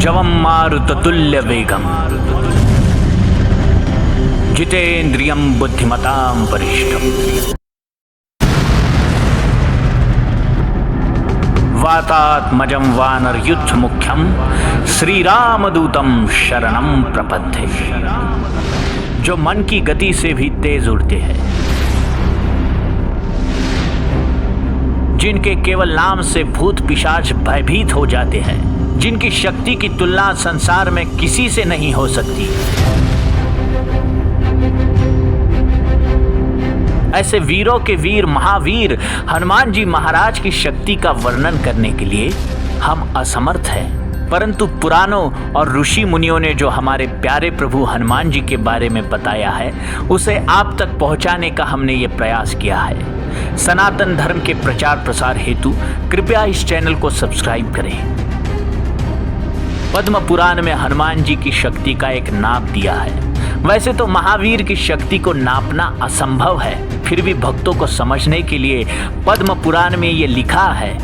जवम मारुततुल्य वेगम जितेन्द्रियं बुद्धिमतां वरिष्ठम् वातात्मजं वानरयुद्ध मुख्यम श्रीरामदूतम शरणं प्रपद्ये। जो मन की गति से भी तेज उड़ते हैं, जिनके केवल नाम से भूत पिशाच भयभीत हो जाते हैं, जिनकी शक्ति की तुलना संसार में किसी से नहीं हो सकती, ऐसे वीरों के वीर महावीर हनुमान जी महाराज की शक्ति का वर्णन करने के लिए हम असमर्थ हैं। परंतु पुराणों और ऋषि मुनियों ने जो हमारे प्यारे प्रभु हनुमान जी के बारे में बताया है, उसे आप तक पहुंचाने का हमने ये प्रयास किया है। सनातन धर्म के प्रचार प्रसार हेतु कृपया इस चैनल को सब्सक्राइब करें। पद्म पुराण में हनुमान जी की शक्ति का एक नाप दिया है। वैसे तो महावीर की शक्ति को नापना असंभव है, फिर भी भक्तों को समझने के लिए पद्म पुराण में ये लिखा है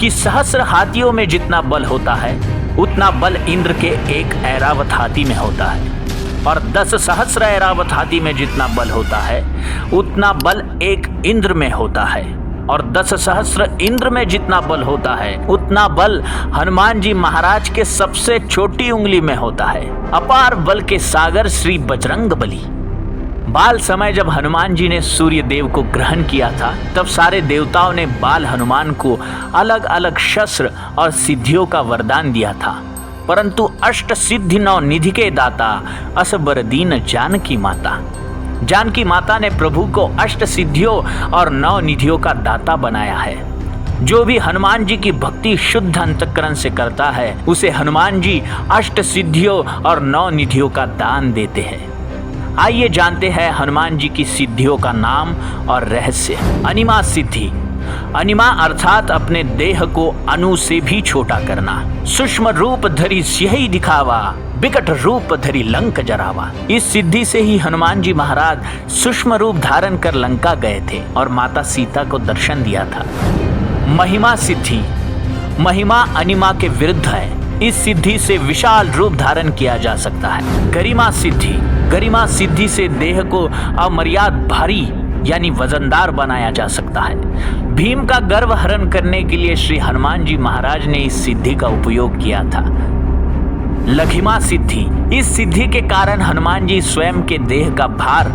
कि सहस्र हाथियों में जितना बल होता है, उतना बल इंद्र के एक ऐरावत हाथी में होता है, और 10 सहस्र ऐरावत हाथी में जितना बल होता है, उतना बल एक इंद्र में होता है, और 10 सहस्र इंद्र में जितना बल होता है, उतना बल हनुमान जी महाराज के सबसे छोटी उंगली में होता है। अपार बल के सागर श्री बजरंग बली। बाल समय जब हनुमान जी ने सूर्य देव को ग्रहण किया था, तब सारे देवताओं ने बाल हनुमान को अलग अलग शस्त्र और सिद्धियों का वरदान दिया था, परंतु अष्ट सिद्धि नौ निधि के दाता असबर दीन जानकी माता। जानकी माता ने प्रभु को अष्ट सिद्धियों और 9 निधियों का दाता बनाया है। जो भी हनुमान जी की भक्ति शुद्ध अंतःकरण से करता है, उसे हनुमान जी अष्ट सिद्धियों और 9 निधियों का दान देते हैं। आइए जानते हैं हनुमान जी की सिद्धियों का नाम और रहस्य। अनिमा सिद्धि। अनिमा अर्थात अपने देह को अनु से भी छोटा करना। सूक्ष्म रूप धरी सियहि दिखावा, विकट रूप धरी लंक जरावा। इस सिद्धि से ही हनुमान जी महाराज सूक्ष्म रूप धारण कर लंका गए थे और माता सीता को दर्शन दिया था। महिमा सिद्धि। महिमा अनिमा के विरुद्ध है। इस सिद्धि से विशाल रूप धारण किया जा सकता है। गरिमा सिद्धि। गरिमा सिद्धि से देह को अमर्याद भारी यानी वजनदार बनाया जा सकता है। भीम का गर्व हरण करने के लिए श्री हनुमान जी महाराज ने इस सिद्धि का उपयोग किया था। लघिमा सिद्धि। इस सिद्धि के कारण हनुमान जी स्वयं के देह का भार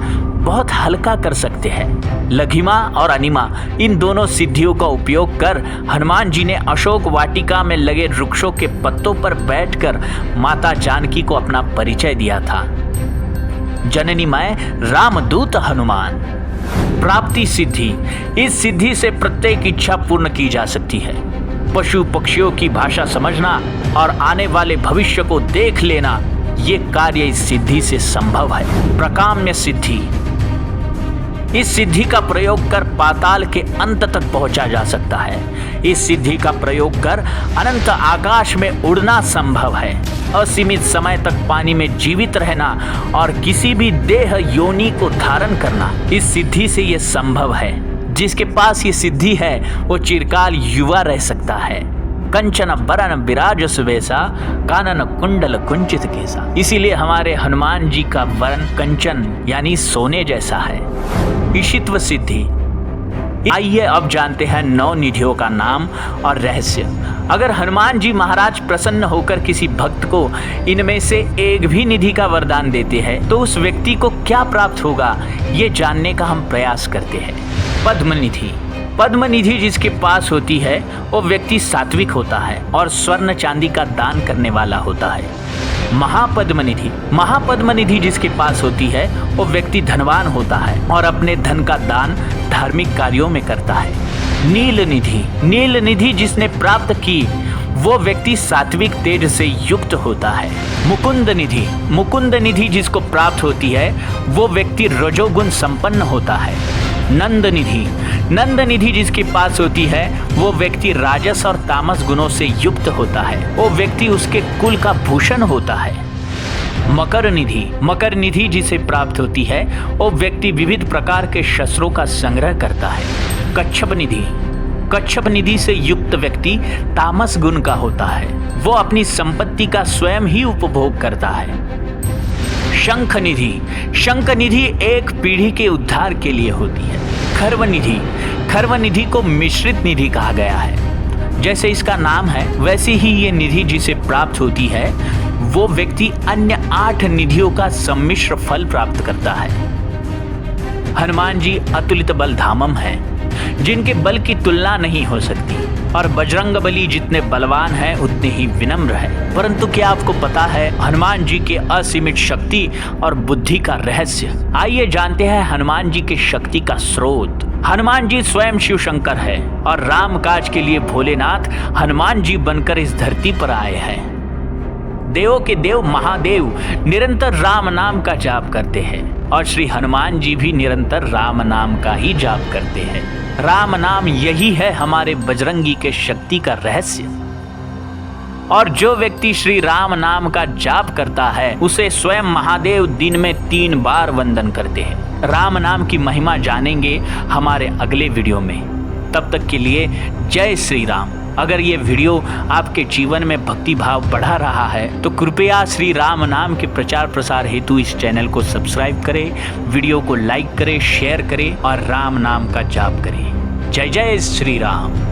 बहुत हल्का कर सकते हैं। लघिमा और अनिमा, इन दोनों सिद्धियों का उपयोग कर हनुमान जी ने अशोक वाटिका में लगे वृक्षों के पत्तों पर बैठकर माता जानकी को अपना परिचय दिया था। जननी मैं रामदूत हनुमान। प्राप्ति सिद्धि। इस सिद्धि से प्रत्येक इच्छा पूर्ण की जा सकती है। पशु पक्षियों की भाषा समझना और आने वाले भविष्य को देख लेना, ये कार्य इस सिद्धि से संभव है। प्रकाम्य सिद्धि। इस सिद्धि का प्रयोग कर पाताल के अंत तक पहुंचा जा सकता है। इस सिद्धि का प्रयोग कर अनंत आकाश में उड़ना संभव है। असीमित समय तक पानी में जीवित रहना और किसी भी देह योनि को धारण करना, इस सिद्धि से ये संभव है। जिसके पास ये सिद्धि है वो चिरकाल युवा रह सकता है। कंचन बरन विराज सुबेसा, कानन कुंडल कुंचित केसा। इसीलिए हमारे हनुमान जी का वर्ण कंचन यानी सोने जैसा है। ईशित्व सिद्धि। आइए अब जानते हैं 9 निधियों का नाम और रहस्य। अगर हनुमान जी महाराज प्रसन्न होकर किसी भक्त को इनमें से एक भी निधि का वरदान देते हैं, तो उस व्यक्ति को क्या प्राप्त होगा, ये जानने का हम प्रयास करते हैं। पद्म निधि। पद्म निधि जिसके पास होती है वो व्यक्ति सात्विक होता है और स्वर्ण चांदी का दान करने वाला होता है। महापद्म निधि। महापद्म निधि जिसके पास होती है वो व्यक्ति धनवान होता है और अपने धन का दान धार्मिक कार्यों में करता है। नील निधि। नील निधि जिसने प्राप्त की वो व्यक्ति सात्विक तेज से युक्त होता है। मुकुंद निधि। मुकुंद निधि जिसको प्राप्त होती है वो व्यक्ति रजोगुण संपन्न होता है। नंद निधि। नंद निधि जिसके पास होती है वो व्यक्ति राजस और तामस गुणों से युक्त होता है। वो व्यक्ति उसके कुल का भूषण होता है। मकर निधि। मकर निधि जिसे प्राप्त होती है वो व्यक्ति विविध प्रकार के शस्त्रों का संग्रह करता है। कच्छप निधि। कच्छप निधि से युक्त व्यक्ति तामस गुण का होता है। वो अपनी संपत्ति का स्वयं ही उपभोग करता है। शंख निधि, शंख निधि एक पीढ़ी के उद्धार के लिए होती है। खर्व निधि, खर्व निधि को मिश्रित निधि कहा गया है। जैसे इसका नाम है वैसे ही ये निधि जिसे प्राप्त होती है वो व्यक्ति अन्य 8 निधियों का सम्मिश्र फल प्राप्त करता है। हनुमान जी अतुलित बल धामम है, जिनके बल की तुलना नहीं हो सकती, और बजरंगबली जितने बलवान हैं उतने ही विनम्र हैं। परंतु क्या आपको पता है हनुमान जी के असीमित शक्ति और बुद्धि का रहस्य? आइए जानते हैं हनुमान जी की शक्ति का स्रोत। हनुमान जी स्वयं शिव शंकर है और राम काज के लिए भोलेनाथ हनुमान जी बनकर इस धरती पर आए हैं। देवों के देव महादेव निरंतर राम नाम का जाप करते हैं और श्री हनुमान जी भी निरंतर राम नाम का ही जाप करते हैं। राम नाम यही है हमारे बजरंगी के शक्ति का रहस्य। और जो व्यक्ति श्री राम नाम का जाप करता है उसे स्वयं महादेव दिन में 3 बार वंदन करते हैं। राम नाम की महिमा जानेंगे हमारे अगले वीडियो में। तब तक के लिए जय श्री राम। अगर ये वीडियो आपके जीवन में भक्ति भाव बढ़ा रहा है तो कृपया श्री राम नाम के प्रचार प्रसार हेतु इस चैनल को सब्सक्राइब करें, वीडियो को लाइक करें, शेयर करें और राम नाम का जाप करें। जय जय श्री राम।